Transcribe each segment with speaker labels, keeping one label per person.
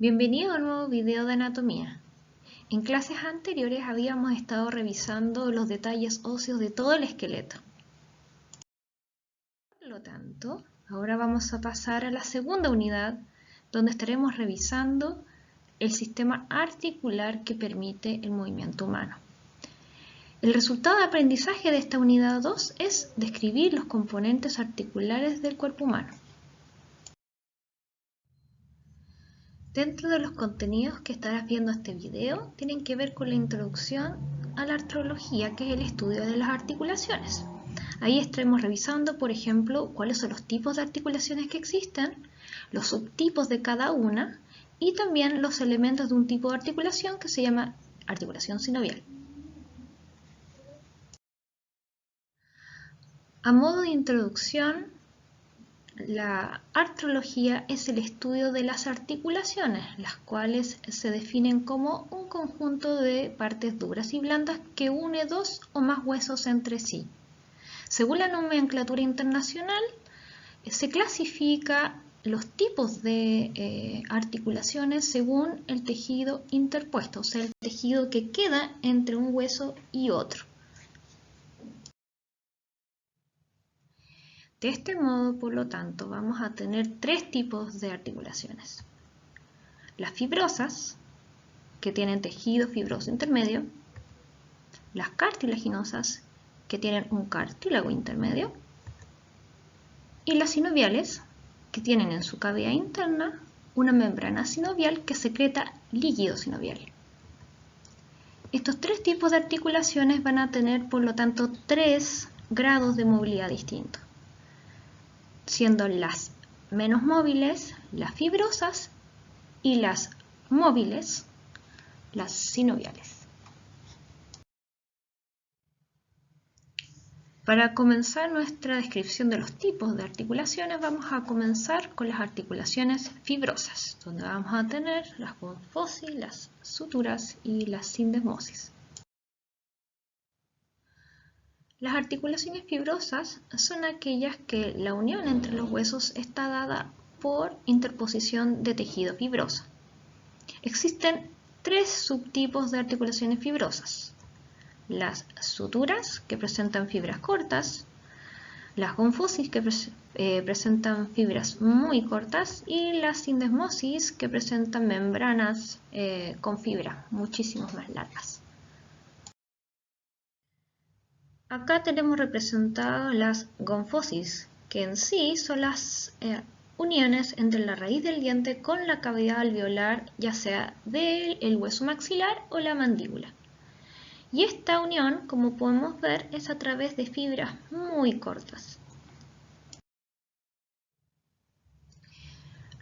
Speaker 1: Bienvenido a un nuevo video de anatomía. En clases anteriores habíamos estado revisando los detalles óseos de todo el esqueleto. Por lo tanto, ahora vamos a pasar a la segunda unidad, donde estaremos revisando el sistema articular que permite el movimiento humano. El resultado de aprendizaje de esta unidad 2 es describir los componentes articulares del cuerpo humano. Dentro de los contenidos que estarás viendo este video tienen que ver con la introducción a la artrología, que es el estudio de las articulaciones. Ahí estaremos revisando, por ejemplo, cuáles son los tipos de articulaciones que existen, los subtipos de cada una y también los elementos de un tipo de articulación que se llama articulación sinovial. A modo de introducción, la artrología es el estudio de las articulaciones, las cuales se definen como un conjunto de partes duras y blandas que une dos o más huesos entre sí. Según la nomenclatura internacional, se clasifica los tipos de articulaciones según el tejido interpuesto, o sea, el tejido que queda entre un hueso y otro. De este modo, por lo tanto, vamos a tener tres tipos de articulaciones. Las fibrosas, que tienen tejido fibroso intermedio, las cartilaginosas, que tienen un cartílago intermedio, y las sinoviales, que tienen en su cavidad interna una membrana sinovial que secreta líquido sinovial. Estos tres tipos de articulaciones van a tener, por lo tanto, tres grados de movilidad distintos, siendo las menos móviles las fibrosas y las móviles las sinoviales. Para comenzar nuestra descripción de los tipos de articulaciones, vamos a comenzar con las articulaciones fibrosas, donde vamos a tener las confosis, las suturas y las sindesmosis. Las articulaciones fibrosas son aquellas que la unión entre los huesos está dada por interposición de tejido fibroso. Existen tres subtipos de articulaciones fibrosas: las suturas, que presentan fibras cortas, las confosis, que presentan fibras muy cortas, y las sindesmosis, que presentan membranas con fibras muchísimo más largas. Acá tenemos representadas las gonfosis, que en sí son las uniones entre la raíz del diente con la cavidad alveolar, ya sea del hueso maxilar o la mandíbula. Y esta unión, como podemos ver, es a través de fibras muy cortas.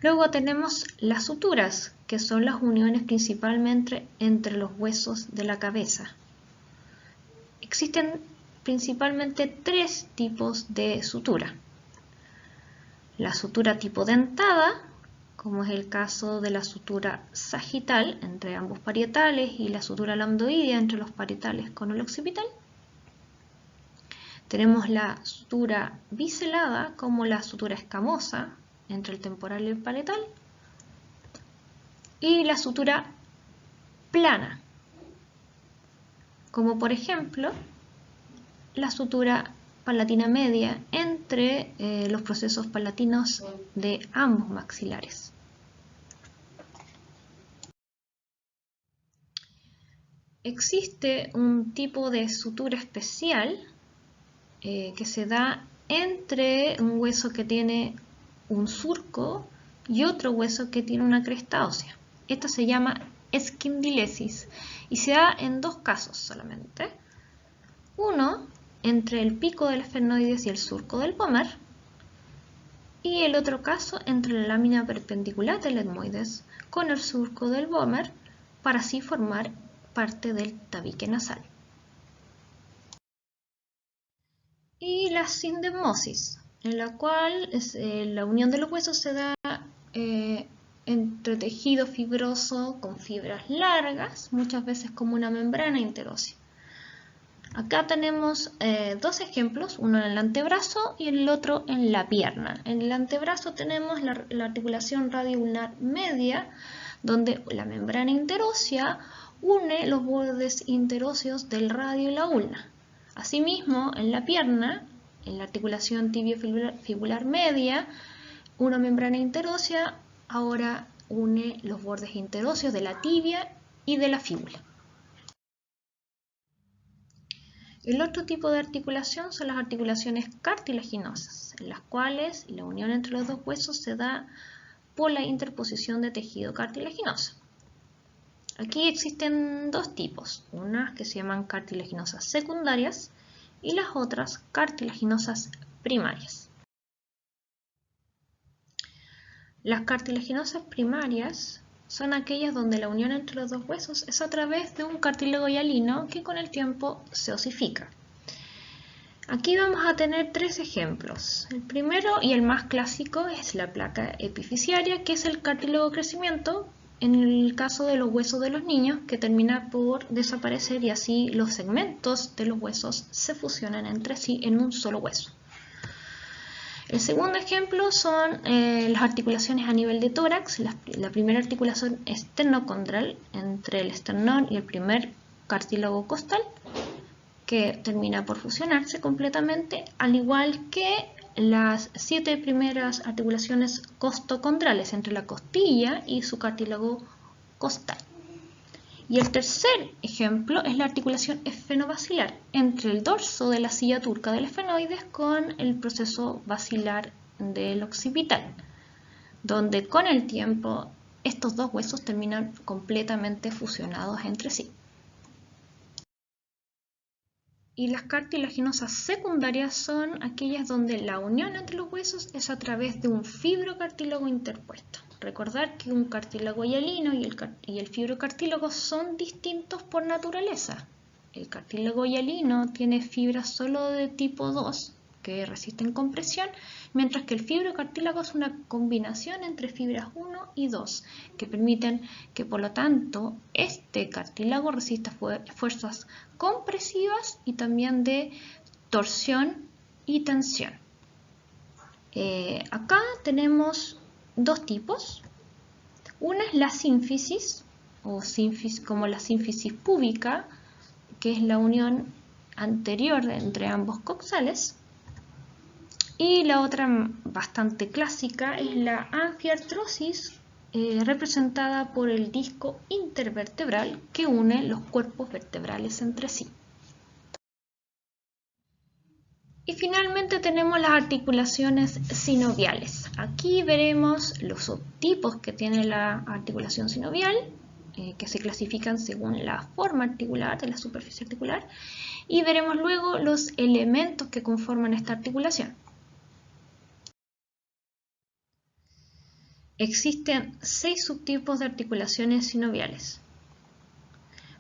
Speaker 1: Luego tenemos las suturas, que son las uniones principalmente entre los huesos de la cabeza. Existen principalmente tres tipos de sutura. La sutura tipo dentada, como es el caso de la sutura sagital entre ambos parietales y la sutura lambdoidea entre los parietales con el occipital. Tenemos la sutura biselada, como la sutura escamosa entre el temporal y el parietal. Y la sutura plana, como por ejemplo la sutura palatina media entre los procesos palatinos de ambos maxilares. Existe un tipo de sutura especial que se da entre un hueso que tiene un surco y otro hueso que tiene una cresta ósea. Esto se llama esquindilesis y se da en dos casos solamente. Uno entre el pico del esfenoides y el surco del pómer, y el otro caso entre la lámina perpendicular del etmoides con el surco del pómer, para así formar parte del tabique nasal. Y la sindesmosis, en la cual la unión de los huesos se da entre tejido fibroso con fibras largas, muchas veces como una membrana interósea. Acá tenemos dos ejemplos, uno en el antebrazo y el otro en la pierna. En el antebrazo tenemos la articulación radioulnar media, donde la membrana interósea une los bordes interóseos del radio y la ulna. Asimismo, en la pierna, en la articulación tibiofibular media, una membrana interósea ahora une los bordes interóseos de la tibia y de la fíbula. El otro tipo de articulación son las articulaciones cartilaginosas, en las cuales la unión entre los dos huesos se da por la interposición de tejido cartilaginoso. Aquí existen dos tipos, unas que se llaman cartilaginosas secundarias y las otras cartilaginosas primarias. Las cartilaginosas primarias son aquellas donde la unión entre los dos huesos es a través de un cartílago hialino que con el tiempo se osifica. Aquí vamos a tener tres ejemplos. El primero y el más clásico es la placa epifisiaria, que es el cartílago de crecimiento en el caso de los huesos de los niños, que termina por desaparecer y así los segmentos de los huesos se fusionan entre sí en un solo hueso. El segundo ejemplo son las articulaciones a nivel de tórax. La primera articulación esternocondral entre el esternón y el primer cartílago costal, que termina por fusionarse completamente, al igual que las 7 primeras articulaciones costocondrales entre la costilla y su cartílago costal. Y el tercer ejemplo es la articulación esfenobasilar entre el dorso de la silla turca del esfenoides con el proceso basilar del occipital, donde con el tiempo estos dos huesos terminan completamente fusionados entre sí. Y las cartilaginosas secundarias son aquellas donde la unión entre los huesos es a través de un fibrocartílago interpuesto. Recordar que un cartílago hialino y el fibrocartílago son distintos por naturaleza. El cartílago hialino tiene fibras solo de tipo 2 que resisten compresión, mientras que el fibrocartílago es una combinación entre fibras 1 y 2 que permiten que, por lo tanto, este cartílago resista fuerzas compresivas y también de torsión y tensión. Acá tenemos dos tipos. Una es la sínfisis, o como la sínfisis púbica, que es la unión anterior entre ambos coxales. Y la otra bastante clásica es la anfiartrosis, representada por el disco intervertebral que une los cuerpos vertebrales entre sí. Y finalmente tenemos las articulaciones sinoviales. Aquí veremos los subtipos que tiene la articulación sinovial, que se clasifican según la forma articular de la superficie articular, y veremos luego los elementos que conforman esta articulación. Existen 6 subtipos de articulaciones sinoviales.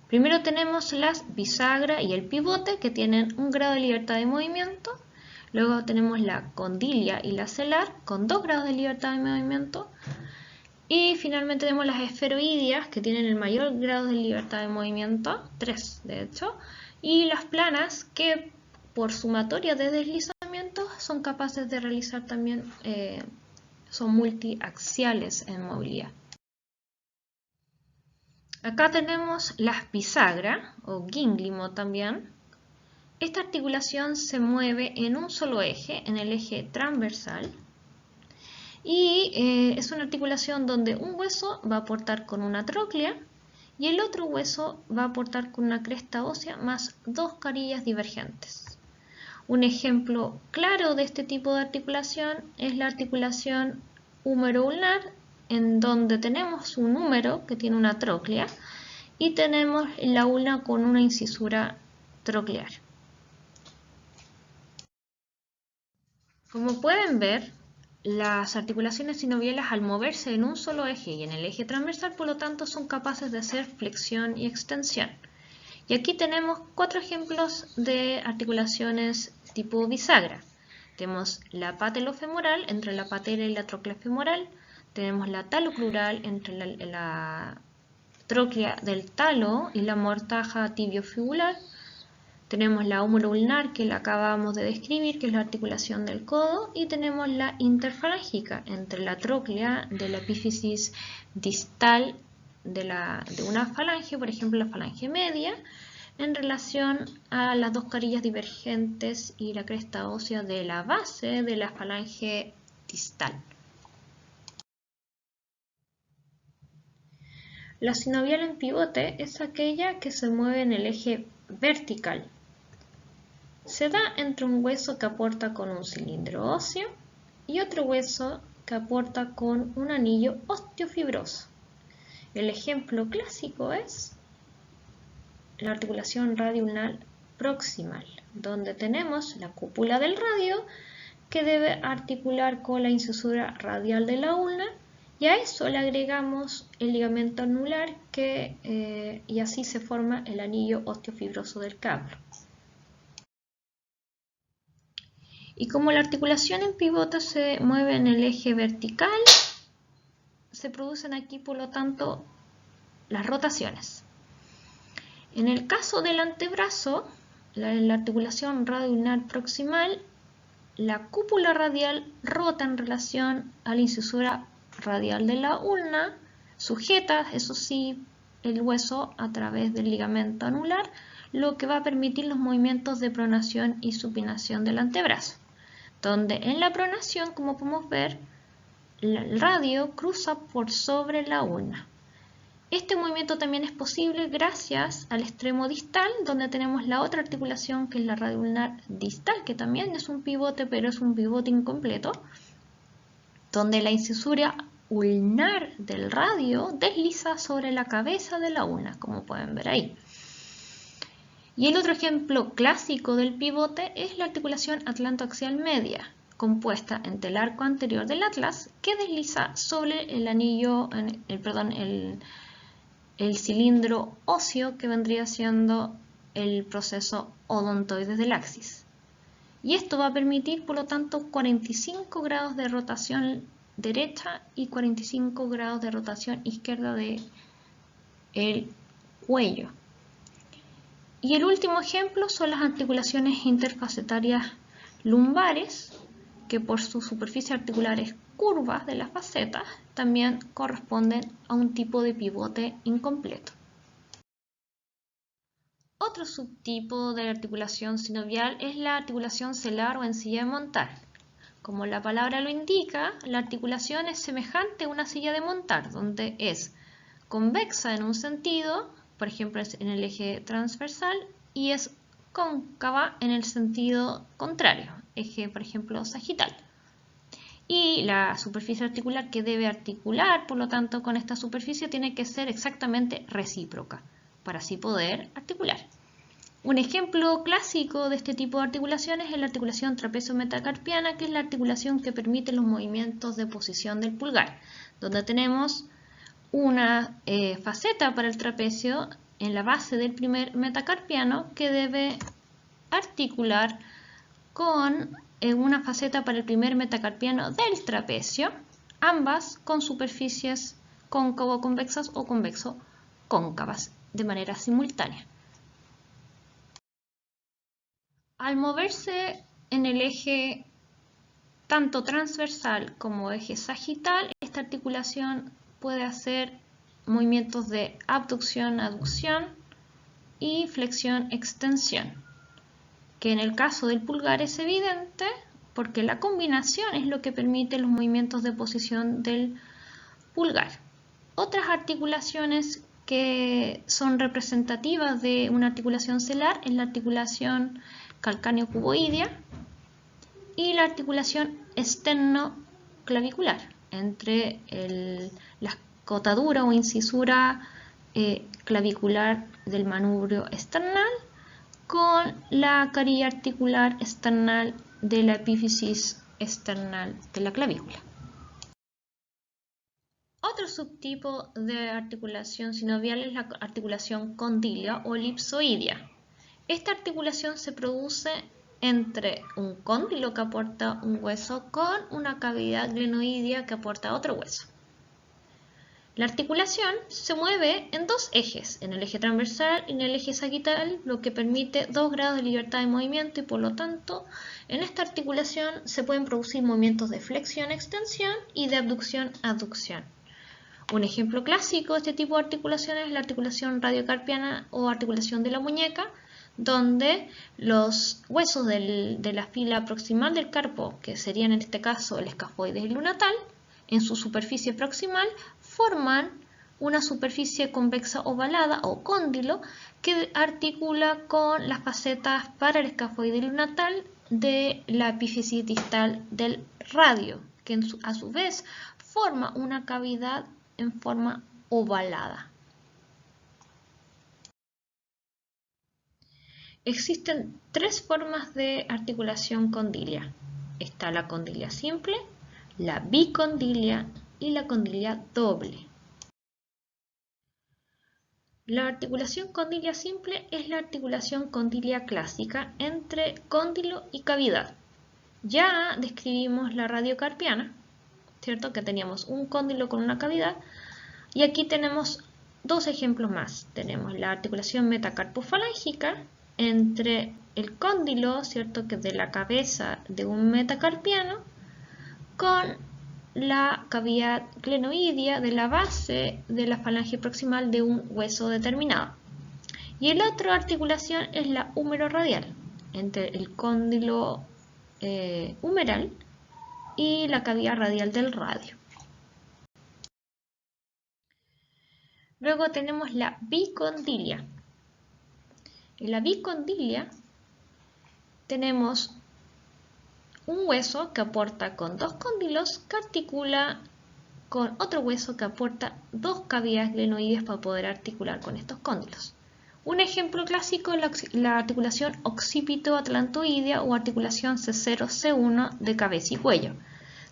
Speaker 1: Primero tenemos las bisagra y el pivote, que tienen un grado de libertad de movimiento. Luego tenemos la condilia y la celar, con 2 grados de libertad de movimiento. Y finalmente tenemos las esferoideas, que tienen el mayor grado de libertad de movimiento, 3 de hecho. Y las planas, que por sumatoria de deslizamientos son capaces de realizar también, son multiaxiales en movilidad. Acá tenemos las bisagra, o gínglimo también. Esta articulación se mueve en un solo eje, en el eje transversal. Y es una articulación donde un hueso va a aportar con una tróclea y el otro hueso va a aportar con una cresta ósea más 2 carillas divergentes. Un ejemplo claro de este tipo de articulación es la articulación húmero-ulnar, en donde tenemos un húmero que tiene una tróclea y tenemos la ulna con una incisura troclear. Como pueden ver, las articulaciones sinoviales, al moverse en un solo eje y en el eje transversal, por lo tanto, son capaces de hacer flexión y extensión. Y aquí tenemos 4 ejemplos de articulaciones tipo bisagra. Tenemos la patelofemoral entre la patela y la tróclea femoral. Tenemos la talocrural entre la tróclea del talo y la mortaja tibiofibular. Tenemos la húmero-ulnar, que la acabamos de describir, que es la articulación del codo. Y tenemos la interfalángica entre la tróclea de la epífisis distal de una falange, por ejemplo la falange media, en relación a las dos carillas divergentes y la cresta ósea de la base de la falange distal. La sinovial en pivote es aquella que se mueve en el eje vertical. Se da entre un hueso que aporta con un cilindro óseo y otro hueso que aporta con un anillo osteofibroso. El ejemplo clásico es la articulación radioulnar proximal, donde tenemos la cúpula del radio que debe articular con la incisura radial de la ulna, y a eso le agregamos el ligamento anular y así se forma el anillo osteofibroso del cabro. Y como la articulación en pivote se mueve en el eje vertical, se producen aquí por lo tanto las rotaciones. En el caso del antebrazo, la articulación radioulnar proximal, la cúpula radial rota en relación a la incisura radial de la ulna, sujeta, eso sí, el hueso a través del ligamento anular, lo que va a permitir los movimientos de pronación y supinación del antebrazo, donde en la pronación, como podemos ver, el radio cruza por sobre la ulna. Este movimiento también es posible gracias al extremo distal, donde tenemos la otra articulación que es la radioulnar distal, que también es un pivote, pero es un pivote incompleto, donde la incisura ulnar del radio desliza sobre la cabeza de la ulna, como pueden ver ahí. Y el otro ejemplo clásico del pivote es la articulación atlantoaxial media, compuesta entre el arco anterior del atlas, que desliza sobre el anillo, el cilindro óseo que vendría siendo el proceso odontoides del axis. Y esto va a permitir, por lo tanto, 45 grados de rotación derecha y 45 grados de rotación izquierda del cuello. Y el último ejemplo son las articulaciones interfacetarias lumbares, que por sus superficies articulares curvas de las facetas también corresponden a un tipo de pivote incompleto. Otro subtipo de articulación sinovial es la articulación celar o en silla de montar. Como la palabra lo indica, la articulación es semejante a una silla de montar, donde es convexa en un sentido, por ejemplo en el eje transversal, y es cóncava en el sentido contrario, eje por ejemplo sagital. Y la superficie articular que debe articular, por lo tanto, con esta superficie tiene que ser exactamente recíproca para así poder articular. Un ejemplo clásico de este tipo de articulaciones es la articulación trapecio-metacarpiana, que es la articulación que permite los movimientos de posición del pulgar, donde tenemos una faceta para el trapecio en la base del primer metacarpiano que debe articular con una faceta para el primer metacarpiano del trapecio, ambas con superficies cóncavo-convexas o convexo-cóncavas de manera simultánea. Al moverse en el eje tanto transversal como eje sagital, esta articulación puede hacer movimientos de abducción-aducción y flexión-extensión, que en el caso del pulgar es evidente porque la combinación es lo que permite los movimientos de posición del pulgar. Otras articulaciones que son representativas de una articulación celar es la articulación calcáneo-cuboidea y la articulación esternoclavicular entre la escotadura o incisura clavicular del manubrio esternal con la carilla articular external de la epífisis external de la clavícula. Otro subtipo de articulación sinovial es la articulación condílea o elipsoidea. Esta articulación se produce entre un cóndilo que aporta un hueso con una cavidad glenoidea que aporta otro hueso. La articulación se mueve en dos ejes, en el eje transversal y en el eje sagital, lo que permite 2 grados de libertad de movimiento y por lo tanto en esta articulación se pueden producir movimientos de flexión-extensión y de abducción-aducción. Un ejemplo clásico de este tipo de articulaciones es la articulación radiocarpiana o articulación de la muñeca, donde los huesos de la fila proximal del carpo, que serían en este caso el escafoides y el lunatal, en su superficie proximal forman una superficie convexa ovalada o cóndilo que articula con las facetas para el escafoide y lunatal de la epífisis distal del radio, que a su vez forma una cavidad en forma ovalada. Existen tres formas de articulación condilia. Está la condilia simple, la bicondilia y la condilia doble. La articulación condilia simple es la articulación condilia clásica entre cóndilo y cavidad. Ya describimos la radiocarpiana, ¿cierto? Que teníamos un cóndilo con una cavidad, y aquí tenemos dos ejemplos más. Tenemos la articulación metacarpofalángica entre el cóndilo, ¿cierto? Que es de la cabeza de un metacarpiano, con la cavidad glenoidea de la base de la falange proximal de un hueso determinado. Y la otra articulación es la húmero-radial, entre el cóndilo humeral y la cavidad radial del radio. Luego tenemos la bicondilia. En la bicondilia tenemos un hueso que aporta con dos cóndilos que articula con otro hueso que aporta dos cavidades glenoides para poder articular con estos cóndilos. Un ejemplo clásico es la articulación occipito-atlantoidea o articulación C0-C1 de cabeza y cuello,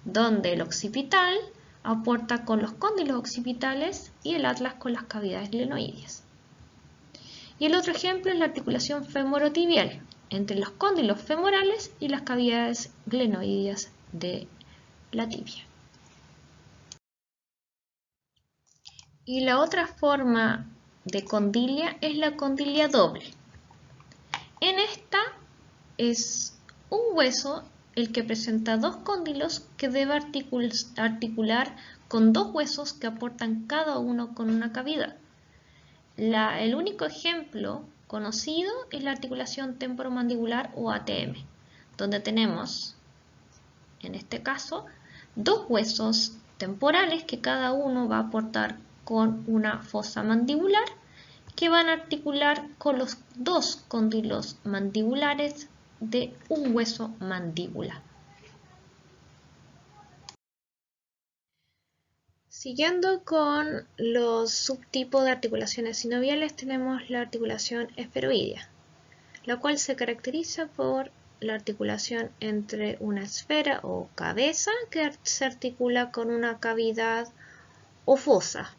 Speaker 1: donde el occipital aporta con los cóndilos occipitales y el atlas con las cavidades glenoides. Y el otro ejemplo es la articulación femorotibial, entre los cóndilos femorales y las cavidades glenoideas de la tibia. Y la otra forma de condilia es la condilia doble. En esta es un hueso el que presenta dos cóndilos que debe articular con dos huesos que aportan cada uno con una cavidad. El único ejemplo conocido es la articulación temporomandibular o ATM, donde tenemos, en este caso, dos huesos temporales que cada uno va a aportar con una fosa mandibular que van a articular con los dos cóndilos mandibulares de un hueso mandíbula. Siguiendo con los subtipos de articulaciones sinoviales, tenemos la articulación esferoidea, la cual se caracteriza por la articulación entre una esfera o cabeza que se articula con una cavidad o fosa.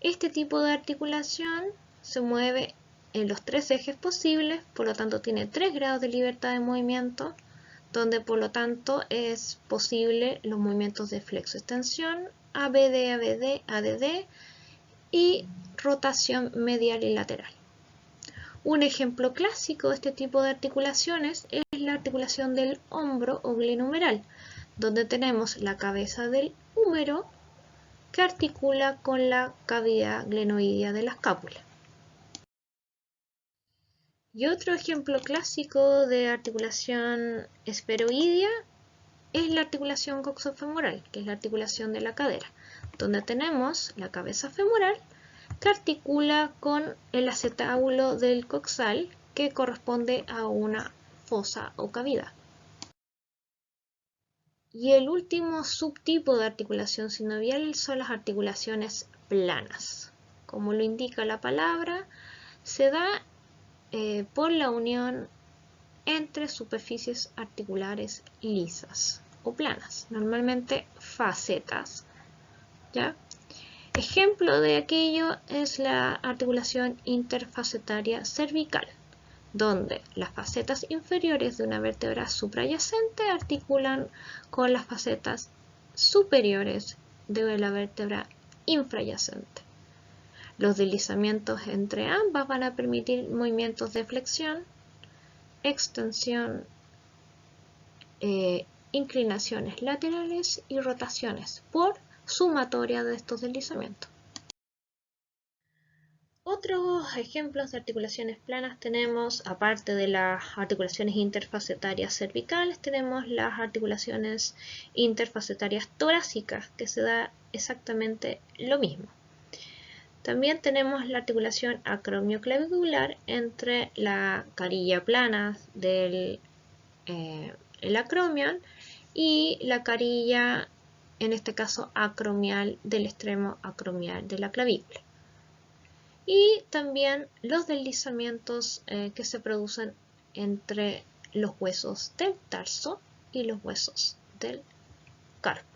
Speaker 1: Este tipo de articulación se mueve en los tres ejes posibles, por lo tanto tiene 3 grados de libertad de movimiento, donde por lo tanto es posible los movimientos de flexo-extensión, ABD, ABD, ADD y rotación medial y lateral. Un ejemplo clásico de este tipo de articulaciones es la articulación del hombro o glenohumeral, donde tenemos la cabeza del húmero que articula con la cavidad glenoidea de la escápula. Y otro ejemplo clásico de articulación esferoidea es la articulación coxofemoral, que es la articulación de la cadera, donde tenemos la cabeza femoral que articula con el acetábulo del coxal, que corresponde a una fosa o cavidad. Y el último subtipo de articulación sinovial son las articulaciones planas. Como lo indica la palabra, se da por la unión entre superficies articulares lisas o planas, normalmente facetas, ¿ya? Ejemplo de aquello es la articulación interfacetaria cervical, donde las facetas inferiores de una vértebra suprayacente articulan con las facetas superiores de la vértebra infrayacente. Los deslizamientos entre ambas van a permitir movimientos de flexión, extensión, inclinaciones laterales y rotaciones por sumatoria de estos deslizamientos. Otros ejemplos de articulaciones planas tenemos, aparte de las articulaciones interfacetarias cervicales, tenemos las articulaciones interfacetarias torácicas, que se da exactamente lo mismo. También tenemos la articulación acromioclavicular entre la carilla plana del el acromion y la carilla, en este caso acromial, del extremo acromial de la clavícula. Y también los deslizamientos que se producen entre los huesos del tarso y los huesos del carpo.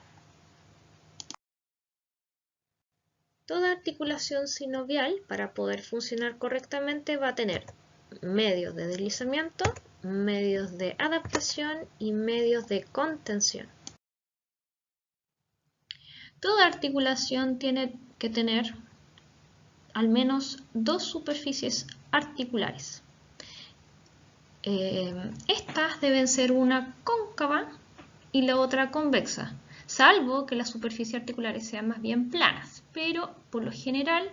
Speaker 1: Toda articulación sinovial, para poder funcionar correctamente, va a tener medios de deslizamiento, medios de adaptación y medios de contención. Toda articulación tiene que tener al menos dos superficies articulares. Estas deben ser una cóncava y la otra convexa, salvo que las superficies articulares sean más bien planas, pero por lo general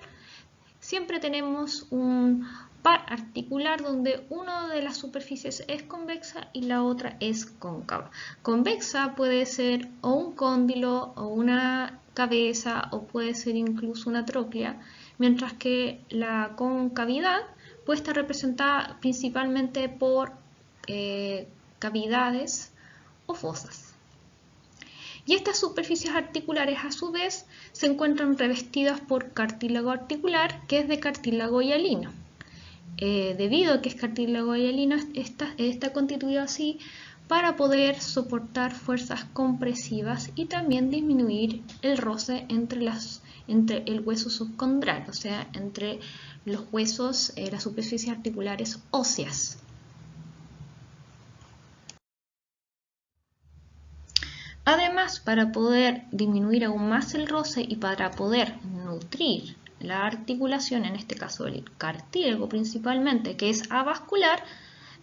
Speaker 1: siempre tenemos un par articular donde una de las superficies es convexa y la otra es cóncava. Convexa puede ser o un cóndilo o una cabeza o puede ser incluso una tróclea, mientras que la concavidad puede estar representada principalmente por cavidades o fosas. Y estas superficies articulares a su vez se encuentran revestidas por cartílago articular, que es de cartílago hialino. Debido a que es cartílago hialino, está constituido así para poder soportar fuerzas compresivas y también disminuir el roce entre el hueso subcondral, o sea, entre los huesos, las superficies articulares óseas. Además, para poder disminuir aún más el roce y para poder nutrir la articulación, en este caso el cartílago principalmente, que es avascular,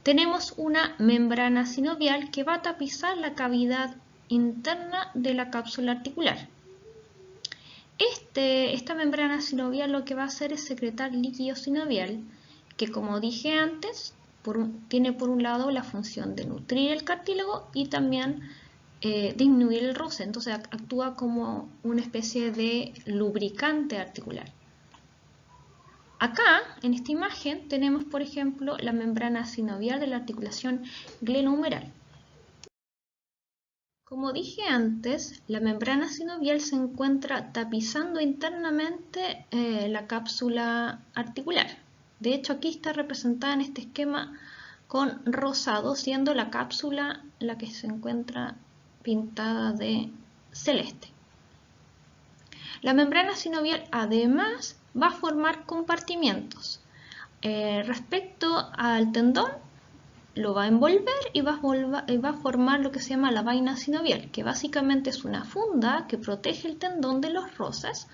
Speaker 1: tenemos una membrana sinovial que va a tapizar la cavidad interna de la cápsula articular. Esta membrana sinovial lo que va a hacer es secretar líquido sinovial, que como dije antes, tiene por un lado la función de nutrir el cartílago y también disminuir el roce, entonces actúa como una especie de lubricante articular. Acá, en esta imagen, tenemos por ejemplo la membrana sinovial de la articulación glenohumeral. Como dije antes, la membrana sinovial se encuentra tapizando internamente la cápsula articular. De hecho, aquí está representada en este esquema con rosado, siendo la cápsula la que se encuentra pintada de celeste. La membrana sinovial además va a formar compartimientos. Respecto al tendón, lo va a envolver y va a formar lo que se llama la vaina sinovial, que básicamente es una funda que protege el tendón de los roces,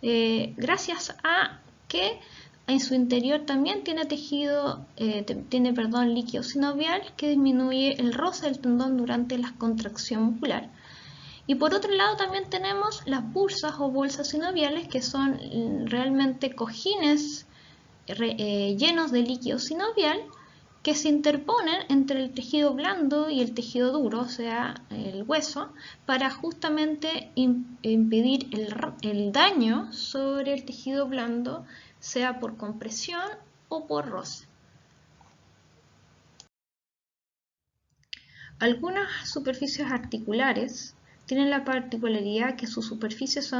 Speaker 1: gracias a que en su interior también tiene líquido sinovial que disminuye el roce del tendón durante la contracción muscular. Y por otro lado también tenemos las bursas o bolsas sinoviales, que son realmente cojines llenos de líquido sinovial que se interponen entre el tejido blando y el tejido duro, o sea, el hueso, para justamente impedir el daño sobre el tejido blando, sea por compresión o por roce. Algunas superficies articulares tienen la particularidad que sus superficies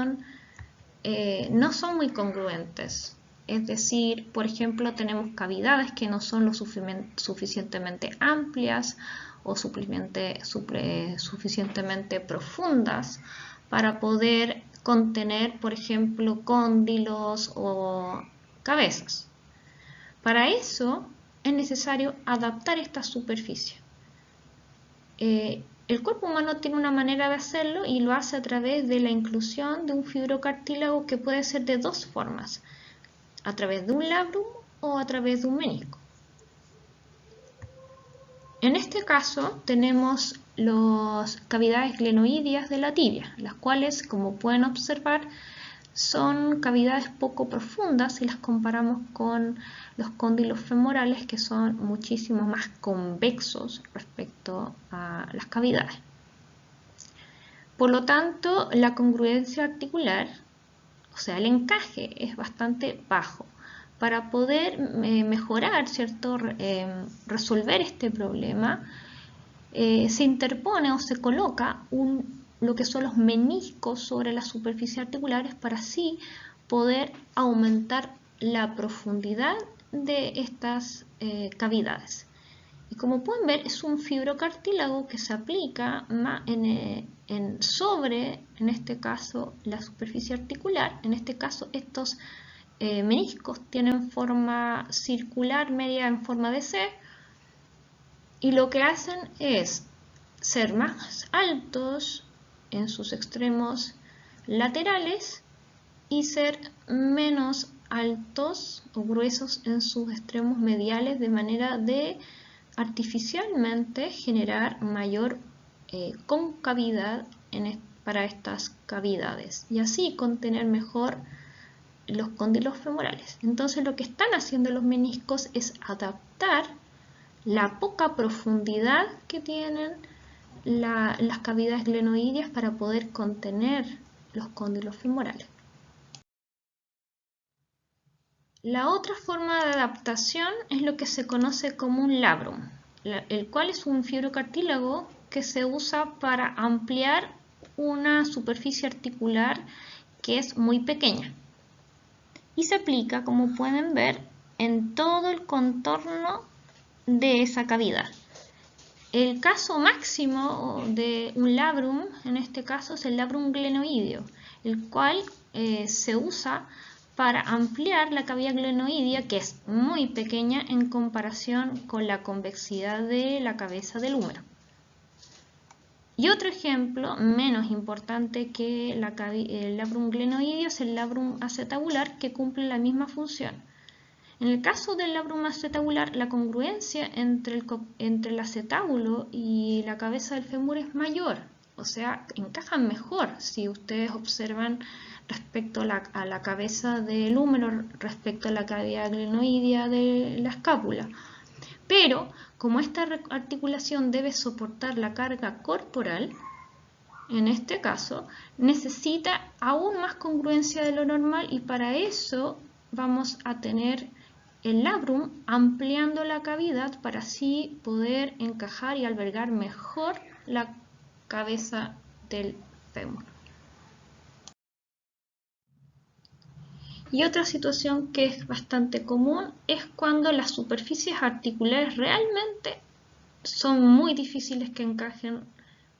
Speaker 1: no son muy congruentes. Es decir, por ejemplo, tenemos cavidades que no son lo suficientemente amplias o suficientemente profundas para poder contener, por ejemplo, cóndilos o cabezas. Para eso es necesario adaptar esta superficie. El cuerpo humano tiene una manera de hacerlo y lo hace a través de la inclusión de un fibrocartílago que puede ser de dos formas: a través de un labrum o a través de un menisco. En este caso tenemos las cavidades glenoideas de la tibia, las cuales, como pueden observar, son cavidades poco profundas si las comparamos con los cóndilos femorales, que son muchísimo más convexos respecto a las cavidades. Por lo tanto, la congruencia articular, o sea, el encaje, es bastante bajo. Para poder mejorar, ¿cierto? Resolver este problema, se interpone o se coloca lo que son los meniscos sobre las superficies articulares para así poder aumentar la profundidad de estas cavidades. Y como pueden ver, es un fibrocartílago que se aplica sobre, en este caso, la superficie articular. En este caso, estos meniscos tienen forma circular, media en forma de C, y lo que hacen es ser más altos en sus extremos laterales y ser menos altos o gruesos en sus extremos mediales, de manera de artificialmente generar mayor concavidad para estas cavidades y así contener mejor los cóndilos femorales. Entonces lo que están haciendo los meniscos es adaptar la poca profundidad que tienen las cavidades glenoideas para poder contener los cóndilos femorales. La otra forma de adaptación es lo que se conoce como un labrum, el cual es un fibrocartílago que se usa para ampliar una superficie articular que es muy pequeña y se aplica, como pueden ver, en todo el contorno de esa cavidad. El caso máximo de un labrum, en este caso, es el labrum glenoideo, el cual se usa para ampliar la cavidad glenoidea, que es muy pequeña en comparación con la convexidad de la cabeza del húmero. Y otro ejemplo, menos importante que el labrum glenoideo, es el labrum acetabular, que cumple la misma función. En el caso del labrum acetabular, la congruencia entre el acetábulo y la cabeza del fémur es mayor, o sea, encajan mejor si ustedes observan respecto a la cabeza del húmero, respecto a la cavidad glenoidea de la escápula. Pero, como esta articulación debe soportar la carga corporal, en este caso, necesita aún más congruencia de lo normal, y para eso vamos a tener el labrum ampliando la cavidad para así poder encajar y albergar mejor la cabeza del fémur. Y otra situación que es bastante común es cuando las superficies articulares realmente son muy difíciles que encajen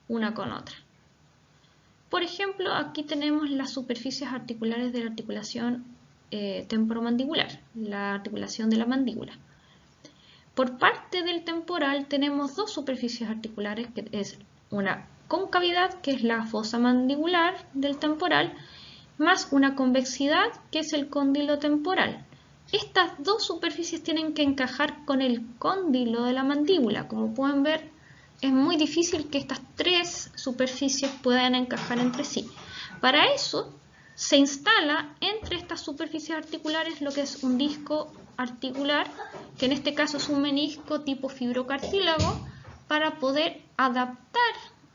Speaker 1: una con otra. Por ejemplo, aquí tenemos las superficies articulares de la articulación temporomandibular, la articulación de la mandíbula. Por parte del temporal tenemos dos superficies articulares, que es una concavidad, que es la fosa mandibular del temporal, más una convexidad, que es el cóndilo temporal. Estas dos superficies tienen que encajar con el cóndilo de la mandíbula. Como pueden ver, es muy difícil que estas tres superficies puedan encajar entre sí. Para eso se instala entre estas superficies articulares lo que es un disco articular, que en este caso es un menisco tipo fibrocartílago, para poder adaptar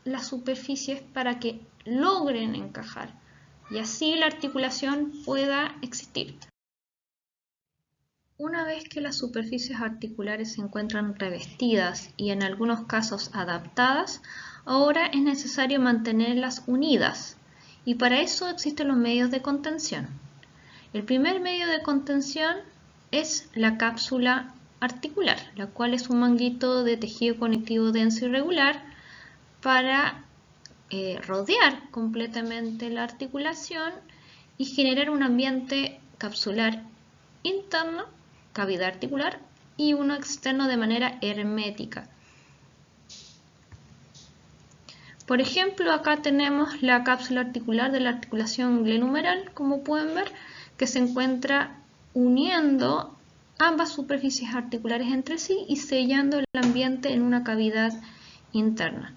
Speaker 1: las superficies para que logren encajar y así la articulación pueda existir. Una vez que las superficies articulares se encuentran revestidas y en algunos casos adaptadas, ahora es necesario mantenerlas unidas, y para eso existen los medios de contención. El primer medio de contención es la cápsula articular, la cual es un manguito de tejido conectivo denso y regular para rodear completamente la articulación y generar un ambiente capsular interno, cavidad articular, y uno externo de manera hermética. Por ejemplo, acá tenemos la cápsula articular de la articulación glenumeral, como pueden ver, que se encuentra uniendo ambas superficies articulares entre sí y sellando el ambiente en una cavidad interna.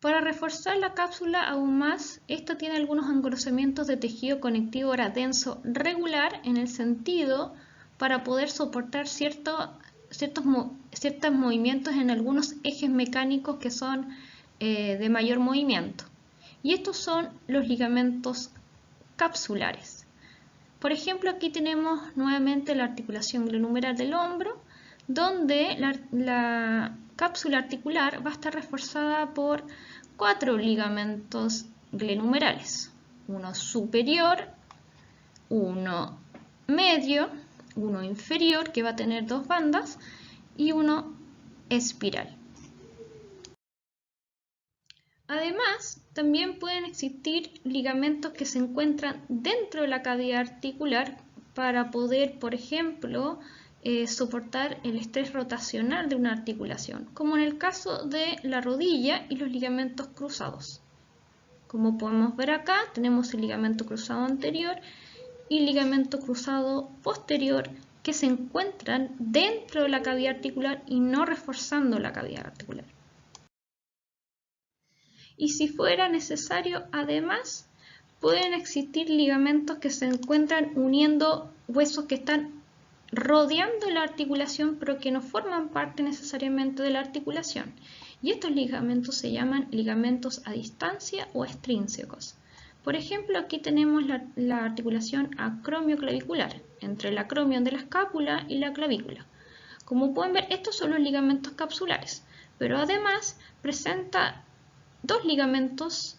Speaker 1: Para reforzar la cápsula aún más, esta tiene algunos engrosamientos de tejido conectivo denso regular en el sentido para poder soportar ciertos movimientos en algunos ejes mecánicos que son de mayor movimiento. Y estos son los ligamentos capsulares. Por ejemplo, aquí tenemos nuevamente la articulación glenumeral del hombro, donde la cápsula articular va a estar reforzada por 4 ligamentos glenumerales, uno superior, uno medio, uno inferior que va a tener 2 bandas y uno espiral. Además, también pueden existir ligamentos que se encuentran dentro de la cavidad articular para poder, por ejemplo, soportar el estrés rotacional de una articulación, como en el caso de la rodilla y los ligamentos cruzados. Como podemos ver acá, tenemos el ligamento cruzado anterior y ligamento cruzado posterior que se encuentran dentro de la cavidad articular y no reforzando la cavidad articular. Y si fuera necesario, además, pueden existir ligamentos que se encuentran uniendo huesos que están rodeando la articulación pero que no forman parte necesariamente de la articulación. Y estos ligamentos se llaman ligamentos a distancia o extrínsecos. Por ejemplo, aquí tenemos la articulación acromioclavicular, entre el acromion de la escápula y la clavícula. Como pueden ver, estos son los ligamentos capsulares, pero además presenta 2 ligamentos,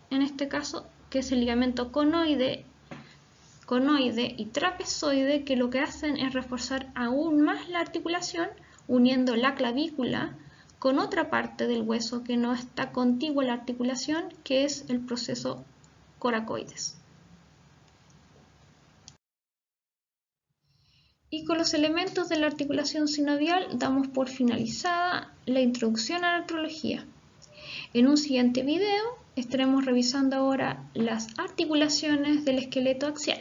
Speaker 1: en este caso, que es el ligamento conoide y trapezoide, que lo que hacen es reforzar aún más la articulación, uniendo la clavícula con otra parte del hueso que no está contiguo a la articulación, que es el proceso coracoides. Y con los elementos de la articulación sinovial damos por finalizada la introducción a la artrología. En un siguiente video estaremos revisando ahora las articulaciones del esqueleto axial.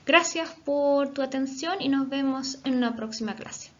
Speaker 1: Gracias por tu atención y nos vemos en una próxima clase.